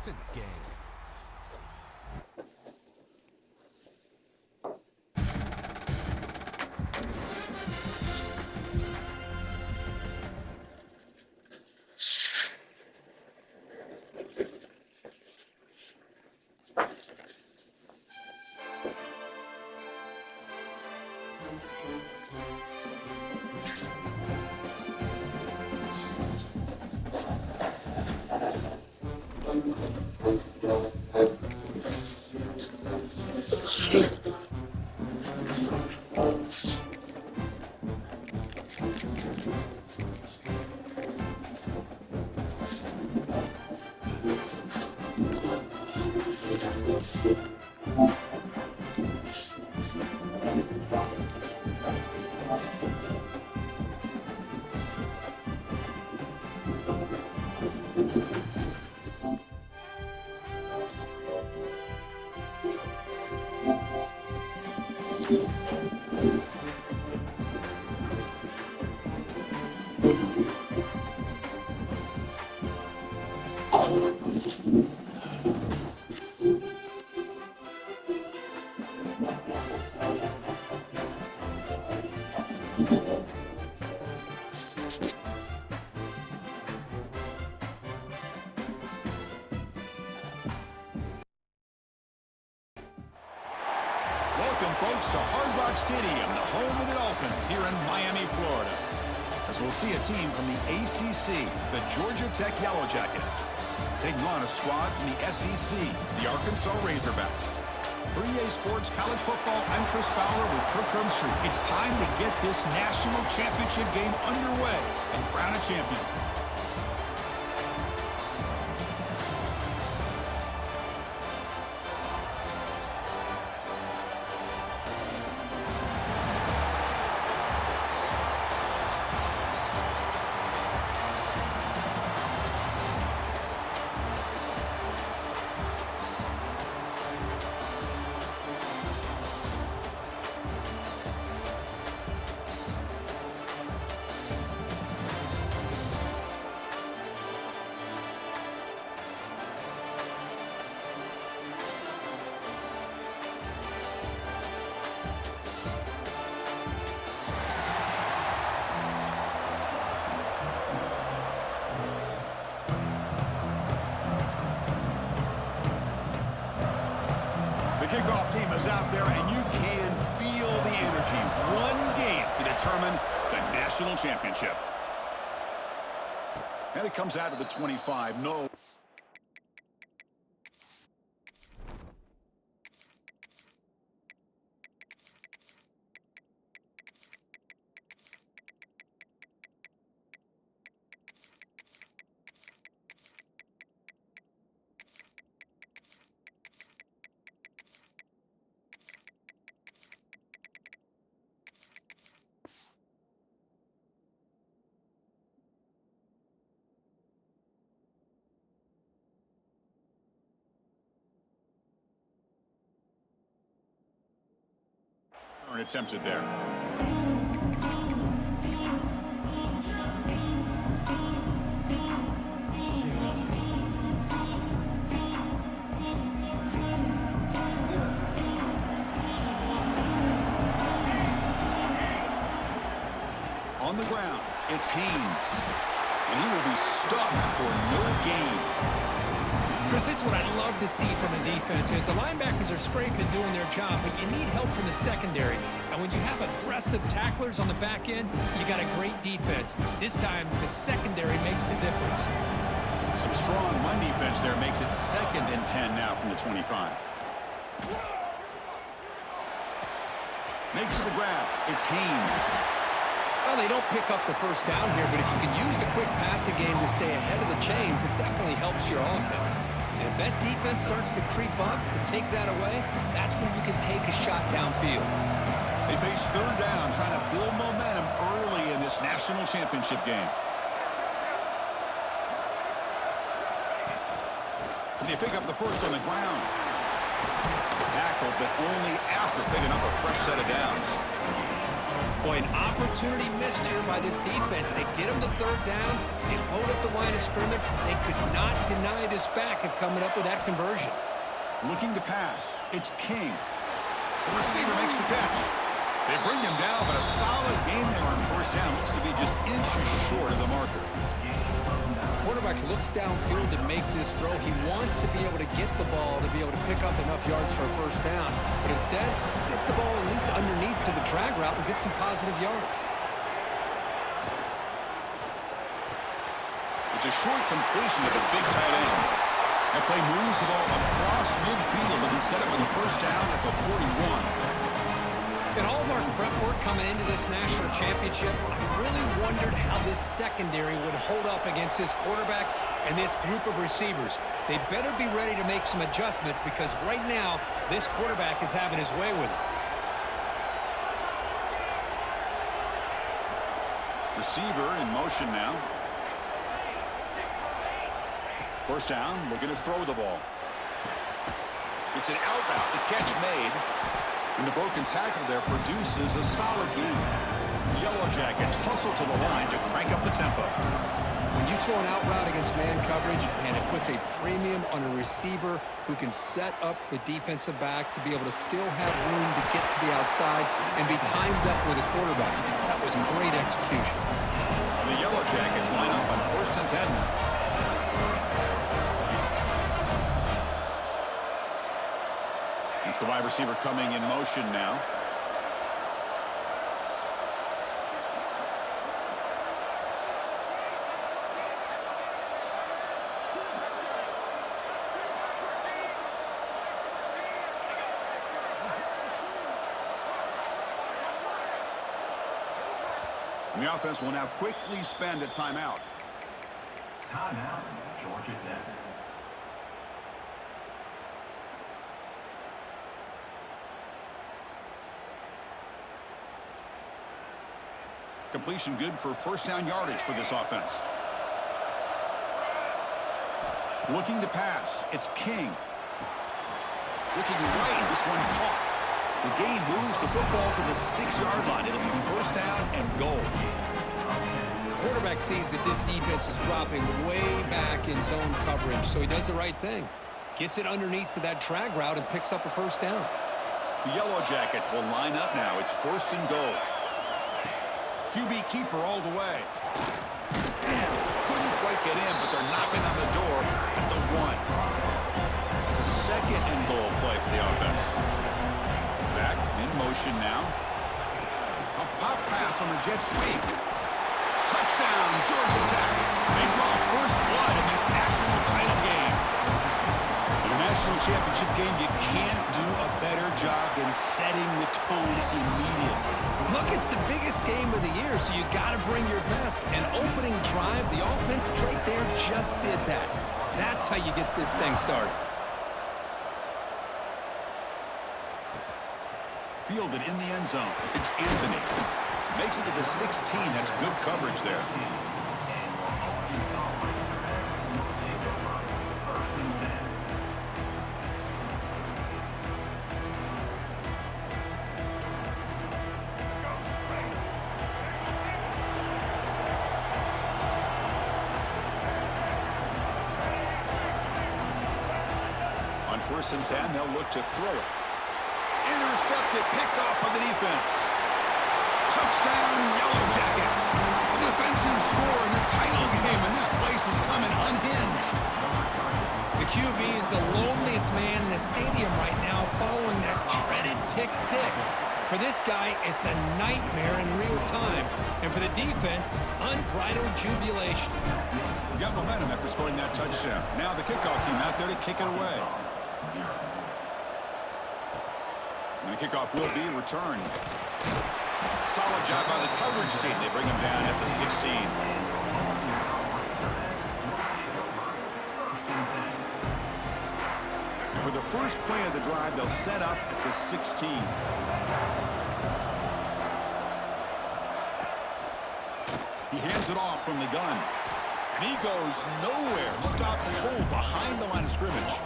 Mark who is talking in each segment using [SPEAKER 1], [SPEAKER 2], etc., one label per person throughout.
[SPEAKER 1] points in the game.
[SPEAKER 2] Welcome, folks, to Hard Rock Stadium, the home of the Dolphins here in Miami, Florida. As we'll see a team from the ACC, the Georgia Tech Yellow Jackets, taking on a squad from the SEC, the Arkansas Razorbacks. For EA Sports College Football, I'm Chris Fowler with Kirk Herbstreit. It's time to get this national championship game underway and crown a champion. The kickoff team is out there, and you can feel the energy. One game to determine the national championship. And it comes out of the 25. No. Attempted there. On the ground, it's Haynes, and he will be stuffed for no gain.
[SPEAKER 3] Chris, this is what I love to see from a defense is the linebackers are scraping, doing their job, but you need help from the secondary. And when you have aggressive tacklers on the back end, you got a great defense. This time, the secondary makes the difference.
[SPEAKER 2] Some strong run defense there makes it 2nd and 10 now from the 25. Makes the grab. It's Haynes.
[SPEAKER 3] Well, they don't pick up the first down here, but if you can use the quick passing game to stay ahead of the chains, it definitely helps your offense. And if that defense starts to creep up and take that away, that's when you can take a shot downfield.
[SPEAKER 2] They face 3rd down, trying to build momentum early in this national championship game. Can they pick up the first on the ground? Tackled, but only after picking up a fresh set of downs.
[SPEAKER 3] Boy, an opportunity missed here by this defense. They get them to third down. They load up the line of scrimmage. They could not deny this back of coming up with that conversion.
[SPEAKER 2] Looking to pass. It's King. The receiver makes the catch. They bring him down, but a solid gain there on first down. Looks to be just inches short of the marker.
[SPEAKER 3] Quarterback looks downfield to make this throw. He wants to be able to get the ball to be able to pick up enough yards for a first down. But instead, he gets the ball at least underneath to the drag route and gets some positive yards.
[SPEAKER 2] It's a short completion to the big tight end. That play moves the ball across midfield and he's set up for the first down at the 41.
[SPEAKER 3] In all of our prep work coming into this national championship, I really wondered how this secondary would hold up against this quarterback and this group of receivers. They better be ready to make some adjustments because right now, this quarterback is having his way with it.
[SPEAKER 2] Receiver in motion now. First down, looking to throw the ball. It's an out route, the catch made. And the broken tackle there produces a solid gain. Yellow Jackets hustle to the line to crank up the tempo.
[SPEAKER 3] When you throw an out route against man coverage, and it puts a premium on a receiver who can set up the defensive back to be able to still have room to get to the outside and be timed up with a quarterback. That was great execution.
[SPEAKER 2] And the Yellow Jackets line up on 1st and 10. It's the wide receiver coming in motion now. And the offense will now quickly spend a timeout.
[SPEAKER 1] Timeout, Georgia Tech.
[SPEAKER 2] Completion good for first down yardage for this offense. Looking to pass. It's King. Looking right. This one caught. The gain moves the football to the 6-yard line. It'll be first down and goal.
[SPEAKER 3] The quarterback sees that this defense is dropping way back in zone coverage, so he does the right thing. Gets it underneath to that drag route and picks up a first down.
[SPEAKER 2] The Yellow Jackets will line up now. It's first and goal. QB keeper all the way. Couldn't quite get in, but they're knocking on the door at the 1. It's a second and goal play for the offense. Back in motion now. A pop pass on the jet sweep. Touchdown, Georgia Tech. They draw first blood in this national title game. In a national championship game, you can't do a better job than setting the tone immediately.
[SPEAKER 3] Look, it's the biggest game of the year, so you got to bring your best. An opening drive, the offense right there just did that. That's how you get this thing started.
[SPEAKER 2] Fielded in the end zone. It's Anthony. Makes it to the 16. That's good coverage there. On 1st and 10, they'll look to throw it. Intercepted, picked off by the defense. Touchdown, Yellow Jackets. A defensive score in the title game, and this place is coming unhinged.
[SPEAKER 3] The QB is the loneliest man in the stadium right now following that dreaded pick 6. For this guy, it's a nightmare in real time. And for the defense, unbridled jubilation.
[SPEAKER 2] Got momentum after scoring that touchdown. Now the kickoff team out there to kick it away. And the kickoff will be returned. Solid job by the coverage team. They bring him down at the 16. And for the first play of the drive, they'll set up at the 16. He hands it off from the gun. And he goes nowhere. Stopped cold behind the line of scrimmage.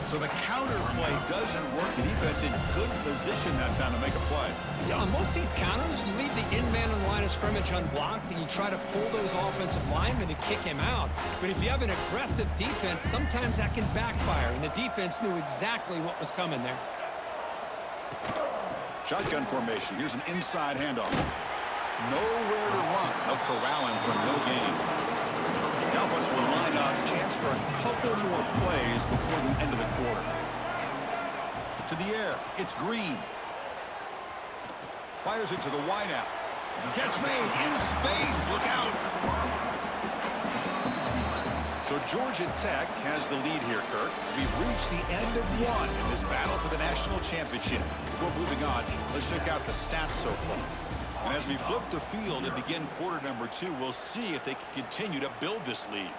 [SPEAKER 2] So the counter play doesn't work. The defense in good position that time to make a play.
[SPEAKER 3] Yeah, on most of these counters, you leave the in-man on the line of scrimmage unblocked, and you try to pull those offensive linemen to kick him out. But if you have an aggressive defense, sometimes that can backfire, and the defense knew exactly what was coming there.
[SPEAKER 2] Shotgun formation. Here's an inside handoff. Nowhere to run. They'll corral him for no gain. The offense will line up. Chance for a couple more plays before the end of the quarter. To the air. It's Green. Fires it to the wideout. Catch made in space. Look out. So Georgia Tech has the lead here, Kirk. We've reached the end of one in this battle for the national championship. Before moving on, let's check out the stats so far. And as we flip the field and begin quarter number 2, we'll see if they can continue to build this lead.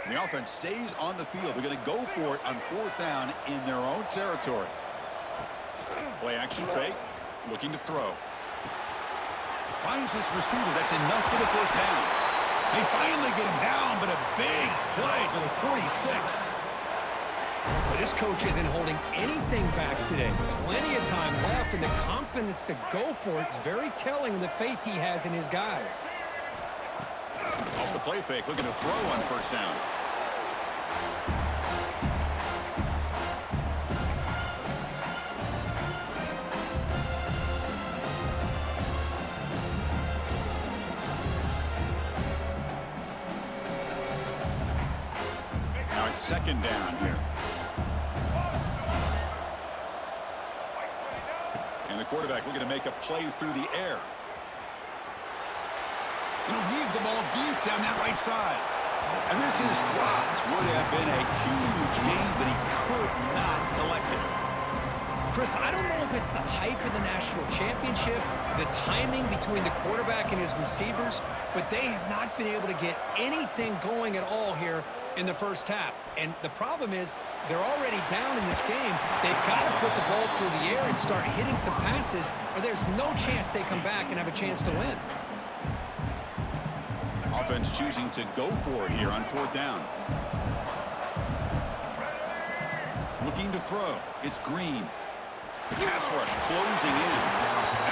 [SPEAKER 2] The offense stays on the field. They're going to go for it on 4th down in their own territory. Play action fake. Looking to throw. Finds this receiver. That's enough for the first down. They finally get him down, but a big play to the 46.
[SPEAKER 3] Well, this coach isn't holding anything back today. Plenty of time left, and the confidence to go for it is very telling of the faith he has in his guys.
[SPEAKER 2] Off the play fake, looking to throw on 1st down. Now it's 2nd down here. And the quarterback looking to make a play through the air. And he'll heave the ball deep down that right side. And this is dropped. Would have been a huge gain, but he could not collect it.
[SPEAKER 3] Chris, I don't know if it's the hype of the national championship, the timing between the quarterback and his receivers, but they have not been able to get anything going at all here in the first half. And the problem is they're already down in this game. They've got to put the ball through the air and start hitting some passes, or there's no chance they come back and have a chance to win.
[SPEAKER 2] Offense choosing to go for it here on 4th down. Looking to throw. It's Green. Pass rush closing in.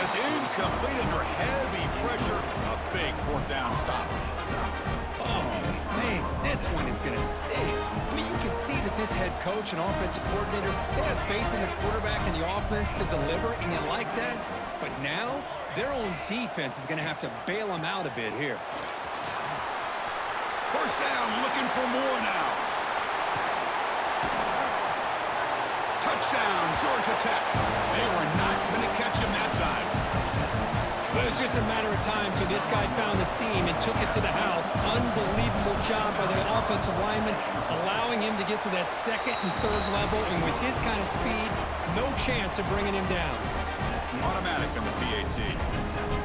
[SPEAKER 2] As incomplete under heavy pressure. A big 4th down stop.
[SPEAKER 3] Oh, man, this one is going to stay. I mean, you can see that this head coach and offensive coordinator, they have faith in the quarterback and the offense to deliver, and you like that. But now, their own defense is going to have to bail them out a bit here.
[SPEAKER 2] 1st down, looking for more now. Touchdown, Georgia Tech. They were not going to catch him that time.
[SPEAKER 3] But it was just a matter of time till this guy found the seam and took it to the house. Unbelievable job by the offensive lineman, allowing him to get to that 2nd and 3rd level, and with his kind of speed, no chance of bringing him down.
[SPEAKER 2] Automatic on the PAT.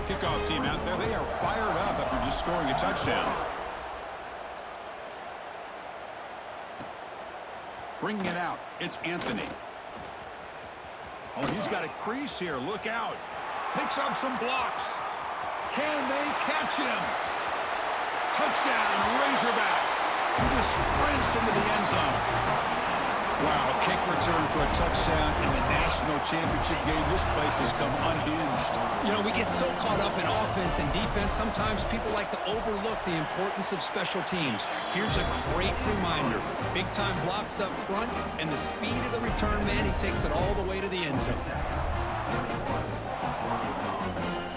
[SPEAKER 2] Kickoff team out there, they are fired up after just scoring a touchdown. Bringing it out, it's Anthony. Oh, he's got a crease here. Look out. Picks up some blocks. Can they catch him? Touchdown, Razorbacks. He just sprints into the end zone. Wow, kick return for a touchdown in the national championship game. This place has come unhinged.
[SPEAKER 3] You know, we get so caught up in offense and defense, sometimes people like to overlook the importance of special teams. Here's a great reminder. Big-time blocks up front, and the speed of the return man, he takes it all the way to the end zone.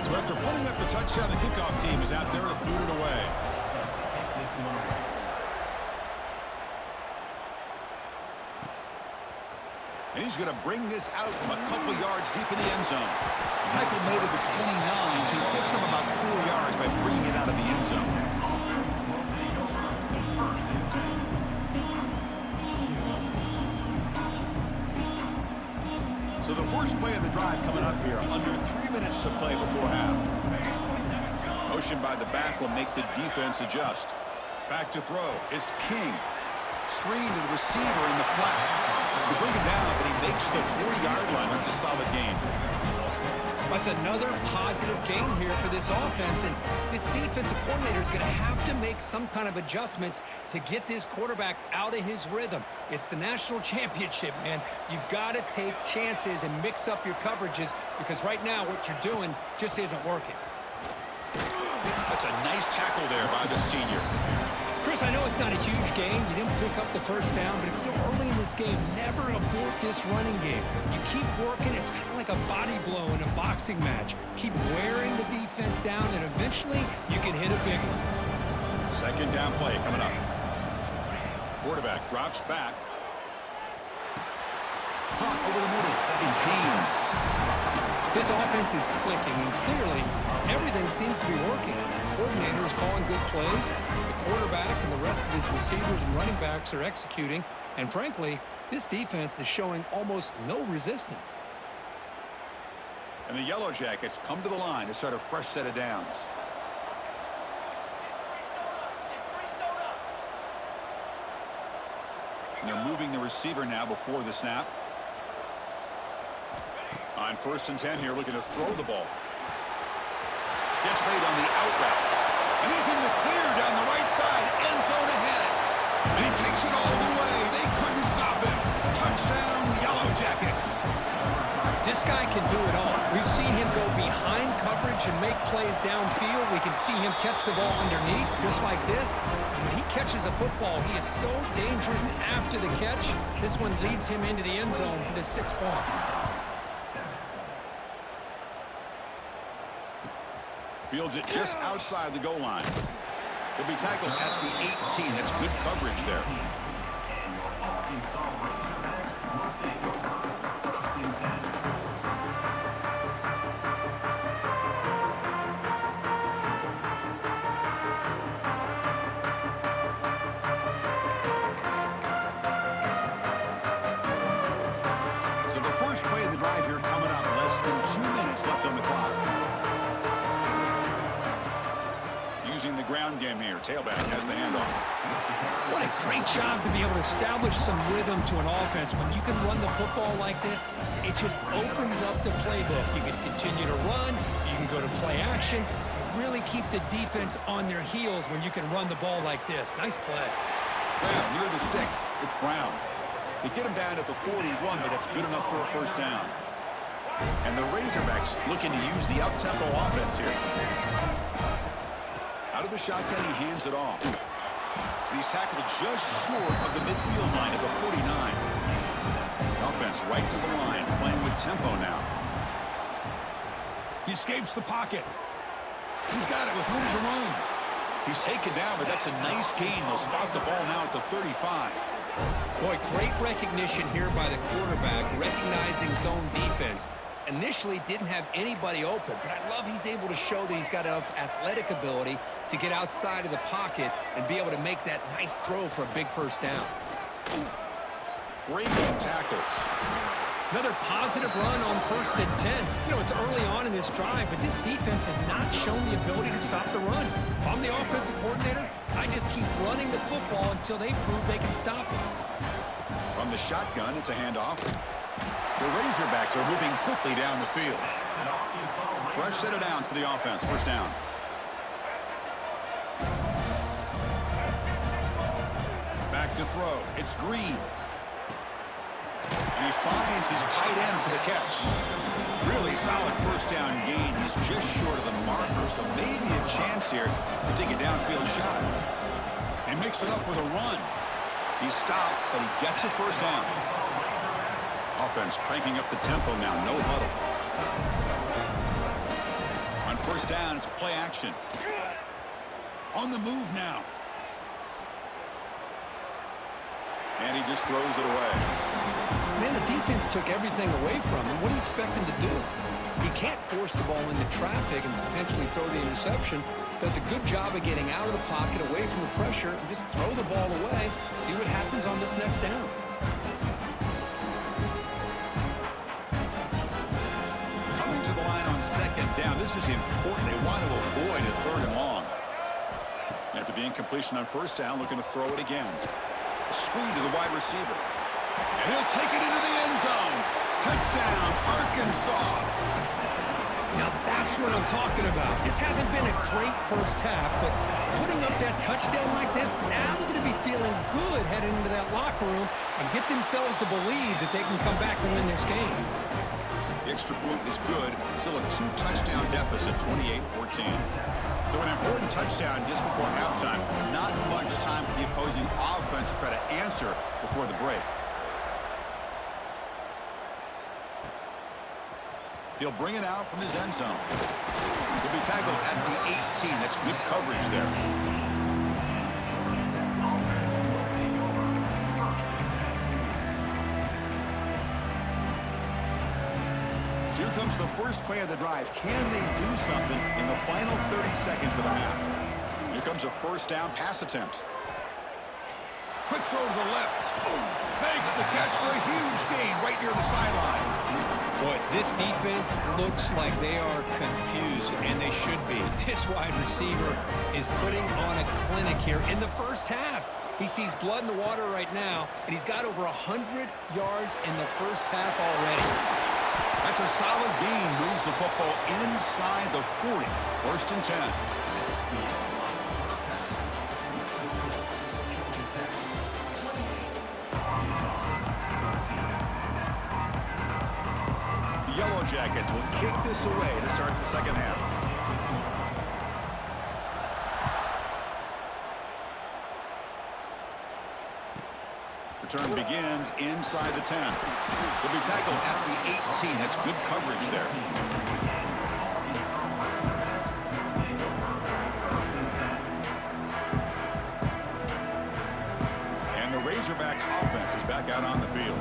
[SPEAKER 2] So after putting up the touchdown, the kickoff team is out there to boot it away. And he's going to bring this out from a couple yards deep in the end zone. Michael made it to 29, so he picks up about 4 yards by bringing it out of the end zone. So the first play of the drive coming up here, under 3 minutes to play before half. Motion by the back will make the defense adjust. Back to throw. It's King. Screen to the receiver in the flat. They bring it down, but he makes the 4-yard line. That's a solid gain.
[SPEAKER 3] That's another positive game here for this offense, and this defensive coordinator is going to have to make some kind of adjustments to get this quarterback out of his rhythm. It's the national championship, man. You've got to take chances and mix up your coverages because right now what you're doing just isn't working.
[SPEAKER 2] That's a nice tackle there by the senior.
[SPEAKER 3] Chris, I know it's not a huge gain. You didn't pick up the first down, but it's still early in this game. Never abort this running game. You keep working. It's kind of like a body blow in a boxing match. Keep wearing the defense down, and eventually you can hit a big one.
[SPEAKER 2] Second down play coming up. Quarterback drops back. Caught over the middle. It's Haynes.
[SPEAKER 3] This offense is clicking, and clearly everything seems to be working. The coordinator is calling good plays. The quarterback and the rest of his receivers and running backs are executing. And frankly, this defense is showing almost no resistance.
[SPEAKER 2] And the Yellow Jackets come to the line to start a fresh set of downs. And they're moving the receiver now before the snap. On 1st and 10 here, looking to throw the ball. Catch made on the out route. And he's in the clear down the right side. End zone ahead. And he takes it all the way. They couldn't stop him. Touchdown, Yellow Jackets.
[SPEAKER 3] This guy can do it all. We've seen him go behind coverage and make plays downfield. We can see him catch the ball underneath, just like this. And when he catches a football, he is so dangerous after the catch. This one leads him into the end zone for the 6 points.
[SPEAKER 2] Fields it just outside the goal line. He'll be tackled at the 18. That's good coverage there.
[SPEAKER 1] And your Arkansas Razorbacks will take over 1st and 10.
[SPEAKER 2] So the first play of the drive here coming up. Less than 2 minutes left on the clock. Using the ground game here. Tailback has the handoff.
[SPEAKER 3] What a great job to be able to establish some rhythm to an offense. When you can run the football like this, it just opens up the playbook. You can continue to run. You can go to play action. You really keep the defense on their heels when you can run the ball like this. Nice play.
[SPEAKER 2] Brown near the sticks. It's Brown. They get him down at the 41, but that's good enough for a first down. And the Razorbacks looking to use the up-tempo offense here. Out of the shotgun, he hands it off. And he's tackled just short of the midfield line at the 49. Offense right to the line, playing with tempo now. He escapes the pocket. He's got it with room to run. He's taken down, but that's a nice gain. They'll spot the ball now at the 35.
[SPEAKER 3] Boy, great recognition here by the quarterback, recognizing zone defense. Initially didn't have anybody open, but I love he's able to show that he's got enough athletic ability to get outside of the pocket and be able to make that nice throw for a big first down.
[SPEAKER 2] Breaking tackles.
[SPEAKER 3] Another positive run on 1st and 10. You know, it's early on in this drive, but this defense has not shown the ability to stop the run. If I'm the offensive coordinator, I just keep running the football until they prove they can stop it.
[SPEAKER 2] From the shotgun, it's a handoff. The Razorbacks are moving quickly down the field. Fresh set of downs for the offense. First down. Back to throw. It's Green. And he finds his tight end for the catch. Really solid first down gain. He's just short of the marker, so maybe a chance here to take a downfield shot. And mix it up with a run. He stopped, but he gets a first down. Offense cranking up the tempo now. No huddle. On first down, it's play action. On the move now. And he just throws it away.
[SPEAKER 3] Man, the defense took everything away from him. What do you expect him to do? He can't force the ball into traffic and potentially throw the interception. Does a good job of getting out of the pocket, away from the pressure, and just throw the ball away. See what happens on this next down.
[SPEAKER 2] Coming to the line on second down. This is important. They want to avoid a 3rd and long. After the incompletion on first down, looking to throw it again. Screen to the wide receiver. And he'll take it into the end zone. Touchdown, Arkansas.
[SPEAKER 3] Now that's what I'm talking about. This hasn't been a great first half, but putting up that touchdown like this, now they're going to be feeling good heading into that locker room and get themselves to believe that they can come back and win this game.
[SPEAKER 2] The extra point is good. Still a 2-touchdown deficit, 28-14. So an important touchdown just before halftime. Not much time for the opposing offense to try to answer before the break. He'll bring it out from his end zone. He'll be tackled at the 18. That's good coverage there. Here comes the first play of the drive. Can they do something in the final 30 seconds of the half? Here comes a first down pass attempt. Quick throw to the left. Makes the catch for a huge gain right near the sideline.
[SPEAKER 3] Boy, this defense looks like they are confused, and they should be. This wide receiver is putting on a clinic here in the first half. He sees blood in the water right now, and he's got over 100 yards in the first half already.
[SPEAKER 2] That's a solid gain. Moves the football inside the 40. First and 10. The Yellow Jackets will kick this away to start the second half. Return begins inside the 10. He'll be tackled at the 18. That's good coverage there. And the Razorbacks offense is back out on the field.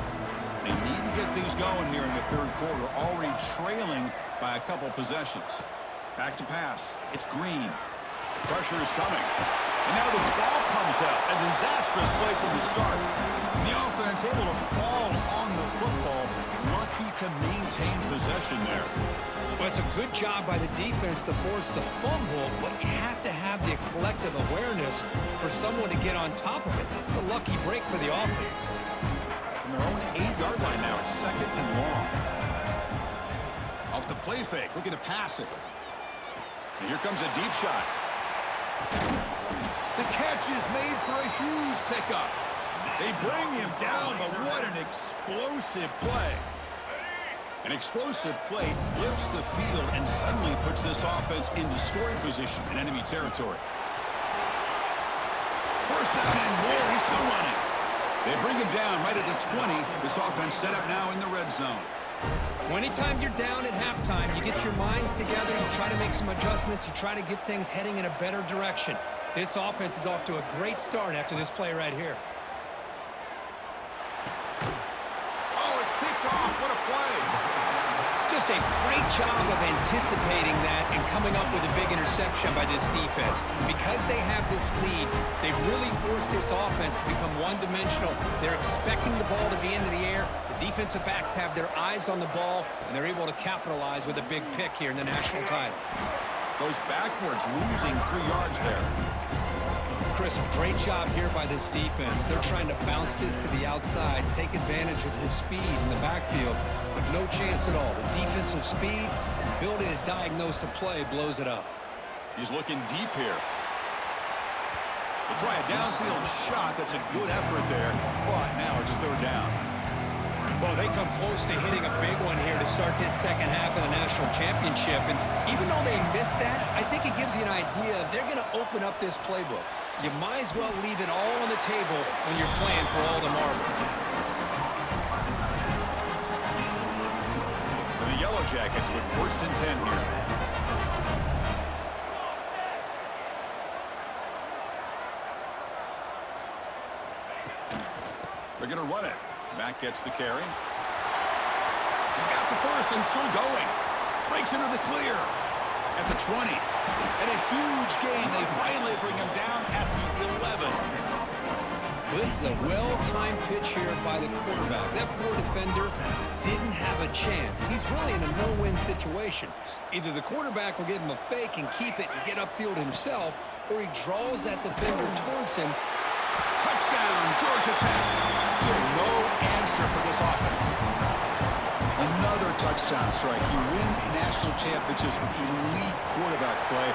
[SPEAKER 2] They need to get things going here in the third quarter, already trailing by a couple possessions. Back to pass. It's Green. Pressure is coming. And now the ball comes out. A disastrous play from the start. The offense able to fall on the football. Lucky to maintain possession there.
[SPEAKER 3] Well, it's a good job by the defense to force the fumble, but you have to have the collective awareness for someone to get on top of it. It's a lucky break for the offense.
[SPEAKER 2] From their own 8-yard line now, it's second and long. Off the play fake, looking to pass it. And here comes a deep shot. The catch is made for a huge pickup. They bring him down, but what an explosive play. An explosive play flips the field and suddenly puts this offense into scoring position in enemy territory. First down and more, he's still running. They bring him down right at the 20. This offense set up now in the red zone.
[SPEAKER 3] Anytime you're down at halftime, you get your minds together, you try to make some adjustments, you try to get things heading in a better direction. This offense is off to a great start after this play right here.
[SPEAKER 2] Oh, it's picked off. What a play.
[SPEAKER 3] Just a great job of anticipating that and coming up with a big interception by this defense. Because they have this lead, they've really forced this offense to become one-dimensional. They're expecting the ball to be into the air. The defensive backs have their eyes on the ball, and they're able to capitalize with a big pick here in the national title.
[SPEAKER 2] Goes backwards, losing 3 yards there.
[SPEAKER 3] Chris, great job here by this defense. They're trying to bounce this to the outside, take advantage of his speed in the backfield, but no chance at all. The defensive speed, ability to diagnose the play, blows it up.
[SPEAKER 2] He's looking deep here. They try a downfield shot. That's a good effort there, but now it's third down.
[SPEAKER 3] Well, they come close to hitting a big one here to start this second half of the national championship. And even though they missed that, I think it gives you an idea of they're going to open up this playbook. You might as well leave it all on the table when you're playing for all the marbles.
[SPEAKER 2] The Yellow Jackets with first and 10 here. They're going to run it. Mack gets the carry. He's got the first and still going. Breaks into the clear at the 20. And a huge gain. They finally bring him down at the 11.
[SPEAKER 3] This is a well-timed pitch here by the quarterback. That poor defender didn't have a chance. He's really in a no-win situation. Either the quarterback will give him a fake and keep it and get upfield himself, or he draws that defender towards him.
[SPEAKER 2] Touchdown, Georgia Tech. Still no answer for this offense. Another touchdown strike. You win national championships with elite quarterback play.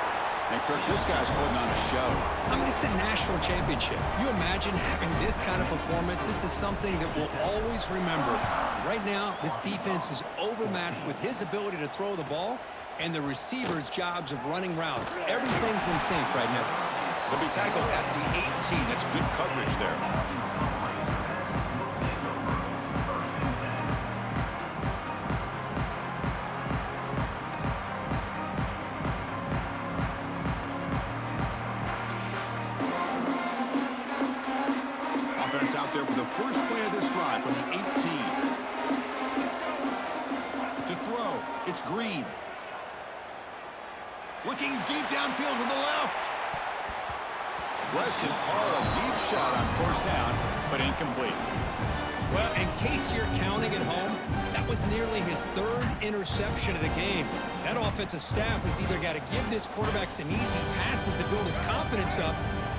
[SPEAKER 2] And, Kirk, this guy's putting on a show.
[SPEAKER 3] I mean, it's a national championship. You imagine having this kind of performance? This is something that we'll always remember. Right now, this defense is overmatched with his ability to throw the ball and the receivers' jobs of running routes. Everything's in sync right now.
[SPEAKER 2] They'll be tackled at the 18. That's good coverage there. Offense out there for the first play of this drive from the 18. To throw, it's Green. Looking deep downfield to the left. Aggressive call, a deep shot on first down, but incomplete.
[SPEAKER 3] Well, in case you're counting at home, that was nearly his third interception of the game. That offensive staff has either got to give this quarterback some easy passes to build his confidence up,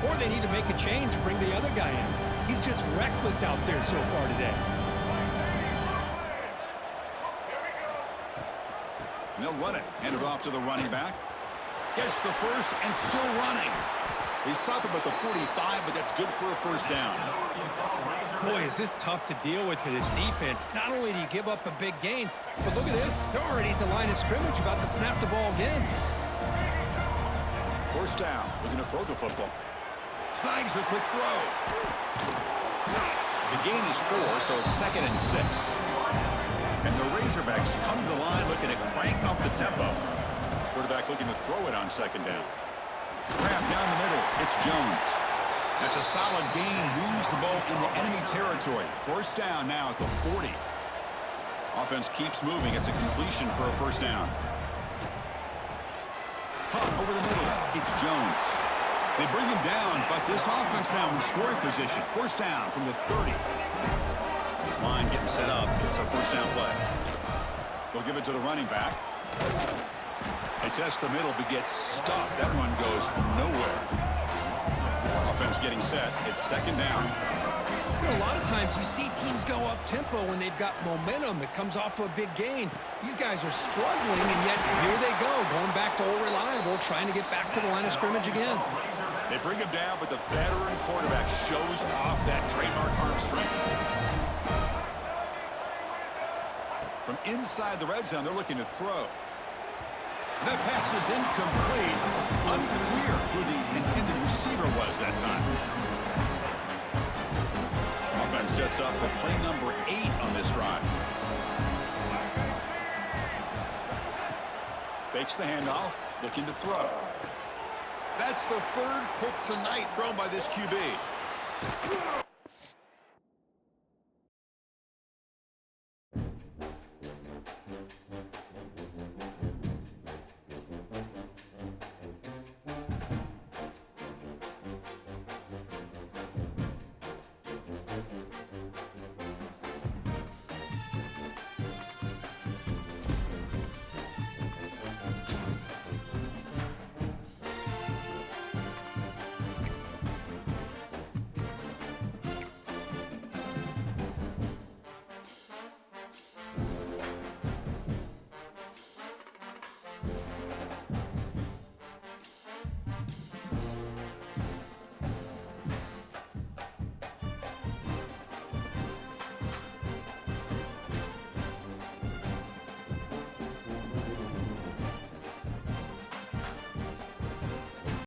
[SPEAKER 3] or they need to make a change and bring the other guy in. He's just reckless out there so far today.
[SPEAKER 2] And they'll run it. Hand it off to the running back. Gets the first and still running. They stop him at the 45, but that's good for a first down.
[SPEAKER 3] Boy, is this tough to deal with for this defense. Not only do you give up a big gain, but look at this. They're already at the line of scrimmage about to snap the ball again.
[SPEAKER 2] First down. Looking to throw the football. Snags the quick throw. The gain is 4, so it's 2nd and 6. And the Razorbacks come to the line looking to crank up the tempo. Quarterback looking to throw it on 2nd down. Grab down the middle. It's Jones. That's a solid gain. Moves the ball into enemy territory. First down now at the 40. Offense keeps moving. It's a completion for a first down. Punt over the middle. It's Jones. They bring him down, but this offense now in scoring position. First down from the 30. This line getting set up. It's a first down play. They'll give it to the running back. They test the middle, but gets stuffed. That one goes nowhere. Offense getting set. It's 2nd down.
[SPEAKER 3] You know, a lot of times you see teams go up-tempo when they've got momentum. It comes off to a big gain. These guys are struggling, and yet here they go, going back to old reliable, trying to get back to the line of scrimmage again.
[SPEAKER 2] They bring him down, but the veteran quarterback shows off that trademark arm strength. From inside the red zone, they're looking to throw. That pass is incomplete. Unclear who the intended receiver was that time. Offense sets up for play number 8 on this drive. Fakes the handoff, looking to throw. That's the 3rd pick tonight thrown by this QB.